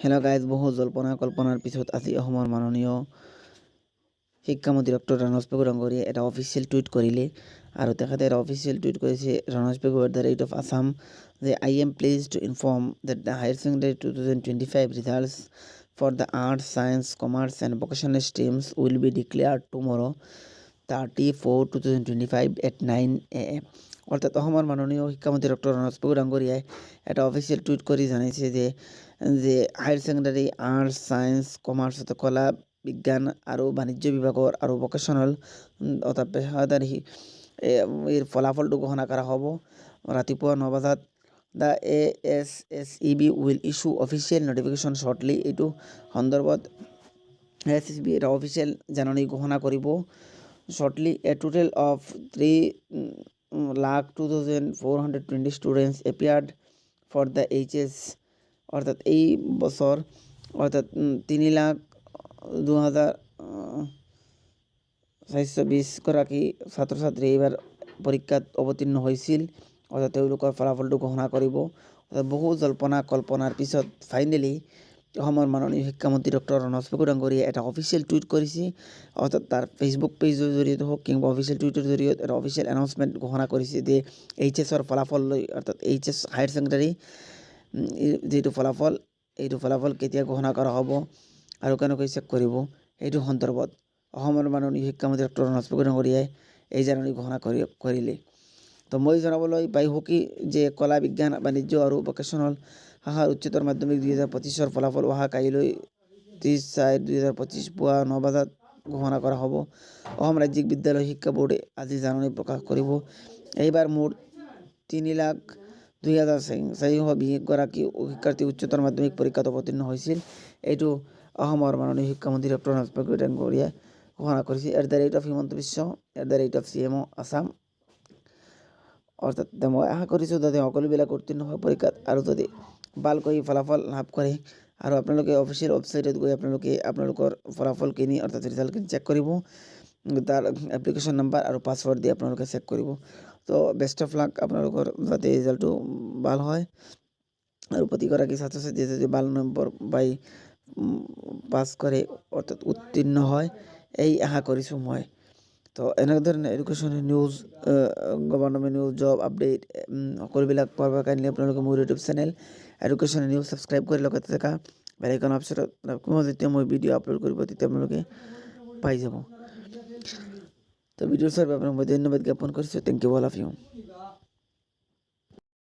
Hello' guys, বহু জল্পনা কল্পনাৰ পিছত আজি অসমৰ মাননীয় শিক্ষামন্ত্ৰী ডক্টৰ ৰণোজ পেগু ডাঙৰীয়াই এটা অফিচিয়েল টুইট কৰিলে আৰু তেখেতে এটা অফিচিয়েল টুইট কৰিছে Ranoj Pegu at the rate of Assam যে I am pleased to inform that the higher secondary 2025 results for the arts science commerce and vocational streams will be declared tomorrow 30/4/2025 at 9 AM। অৰ্থাৎ অসমৰ মাননীয় শিক্ষামন্ত্ৰী ডক্টৰ ৰণোজ পেগু ডাঙৰীয়াই এটা official tweet কৰি জানিছে যে higher secondary arts science commerce কলা বিজ্ঞান আৰু বাণিজ্য বিভাগৰ আৰু ভোকেশ্যনেল অৰ্থাৎ পেশাদাৰী এৰ ফলাফলটো ঘোষণা কৰা হ'ব ৰাতিপুৱা 9 বজাত। The ASSEB will issue official notification shortly. এইটো সন্দৰ্ভত ASSEB এটা অফিচিয়েল জাননী ঘোষণা কৰিব shortly. A total of 3,02,420 students appeared for the HS। অৰ্থাৎ এই বছৰ অৰ্থাৎ 3,02,420 গৰাকী ছাত্ৰ ছাত্ৰী এইবাৰ পৰীক্ষাত অৱতীৰ্ণ হৈছিল। অৰ্থাৎ তেওঁলোকৰ ফলাফলটো ঘোষণা কৰিব। অৰ্থাৎ বহু জল্পনা কল্পনাৰ পিছত ফাইনেলি অসমৰ মাননীয় শিক্ষামন্ত্ৰী ডক্টৰ ৰণোজ পেগু ডাঙৰীয়াই এটা অফিচিয়েল টুইট কৰিছে। অৰ্থাৎ তাৰ ফেচবুক পেজৰ জৰিয়তে হওক কিংবা অফিচিয়েল টুইটৰ জৰিয়তে এটা অফিচিয়েল এনাউন্সমেণ্ট ঘোষণা কৰিছে যে HSৰ ফলাফল লৈ অৰ্থাৎ HS হায়াৰ ছেকেণ্ডাৰী যিটো ফলাফল এইটো ফলাফল কেতিয়া ঘোষণা কৰা হ'ব আৰু কেনেকৈ চেক কৰিব, এইটো সন্দৰ্ভত অসমৰ মাননীয় শিক্ষামন্ত্ৰী ডক্টৰ ৰণোজ পেগু ডাঙৰীয়াই এই জাননী ঘোষণা কৰিলে। তো মই জনাবলৈ পাইছোঁ কি যে কলা বিজ্ঞান বাণিজ্য আৰু ভোকেশ্যনেল শাখাৰ উচ্চতৰ মাধ্যমিক 2025ৰ ফলাফল অহা কাইলৈ 30/4/2025 পুৱা 9 বজাত ঘোষণা কৰা হ'ব। অসম ৰাজ্যিক বিদ্যালয় শিক্ষা বোৰ্ডে আজি জাননী প্ৰকাশ কৰিব। এইবাৰ মুঠ 3,02,420 গৰাকী শিক্ষাৰ্থী উচ্চতৰ মাধ্যমিক পৰীক্ষাত অৱতীৰ্ণ হৈছিল। এইটো অসমৰ মাননীয় শিক্ষামন্ত্ৰী ডক্টৰ ৰণোজ পেগু ডাঙৰীয়াই ঘোষণা কৰিছে। At the rate of Himanta Biswa, at the rate of CMO Assam. অৰ্থাৎ মই আশা কৰিছোঁ যাতে সকলোবিলাক উত্তীৰ্ণ হয় পৰীক্ষাত আৰু যদি ভালকৈ ফলাফল লাভ কৰে আৰু আপোনালোকে অফিচিয়েল ৱেবছাইটত গৈ আপোনালোকৰ ফলাফলখিনি অৰ্থাৎ ৰিজাল্টখিনি চেক কৰিব। তাৰ এপ্লিকেশ্যন নম্বৰ আৰু পাছৱৰ্ড দি আপোনালোকে চেক কৰিব। তো বেষ্ট অফ লাক, আপোনালোকৰ যাতে ৰিজাল্টটো ভাল হয় আৰু প্ৰতিগৰাকী ছাত্ৰ ছাত্ৰীয়ে যদি ভাল নম্বৰ পাই পাছ কৰে অৰ্থাৎ উত্তীৰ্ণ হয় এই আশা কৰিছোঁ মই। তো এনেধৰণে educational news, government news, job update সকলোবিলাক পোৱাৰ কাৰণে আপোনালোকে মোৰ YouTube channel educational news subscribe কৰি লগতে থকা বেল আইকন অপশ্যনত যেতিয়া মই ভিডিঅ' আপলোড কৰিব তেতিয়া আপোনালোকে পাই যাব। তো ভিডিঅ' চোৱাৰ বাবে আপোনাক মই ধন্যবাদ জ্ঞাপন কৰিছোঁ। Thank you all of U.